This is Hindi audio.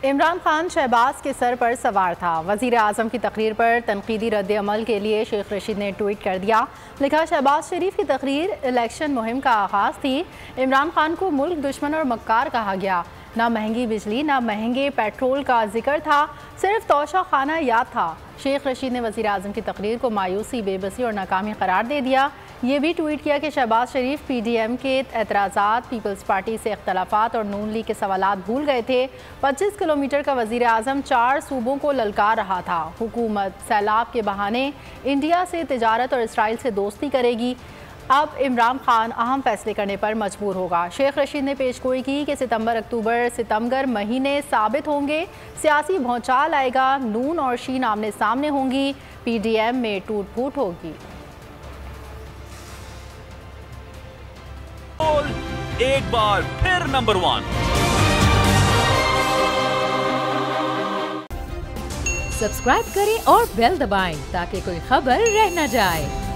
इमरान खान शहबाज के सर पर सवार था। वज़ीर आज़म की तकरीर पर तनकीदी रद्द-ए-अमल के लिए शेख रशीद ने ट्वीट कर दिया। लिखा, शहबाज शरीफ की तकरीर इलेक्शन मुहिम का आगाज़ थी। इमरान खान को मुल्क दुश्मन और मक्कार कहा गया। ना महंगी बिजली ना महंगे पेट्रोल का जिक्र था, सिर्फ तोशा खाना याद था। शेख रशीद ने वज़ीर आज़म की तकरीर को मायूसी, बेबसी और नाकामी करार दे दिया। ये भी ट्वीट किया कि शहबाज शरीफ PDM के एतराज़ात, पीपल्स पार्टी से इख्तलाफात और नून लीग के सवालात भूल गए थे। 25 किलोमीटर का वज़ीर आज़म 4 सूबों को ललकार रहा था। हुकूमत सैलाब के बहाने इंडिया से तिजारत और इसराइल से दोस्ती करेगी। अब इमरान खान अहम फैसले करने पर मजबूर होगा। शेख रशीद ने पेशगोई की कि सितंबर महीने साबित होंगे। सियासी भौचाल आएगा, नून और शीन आमने सामने होंगी, PDM में टूट फूट होगी। एक बार फिर नंबर 1। सब्सक्राइब करें और बेल दबाएं ताकि कोई खबर रह न जाए।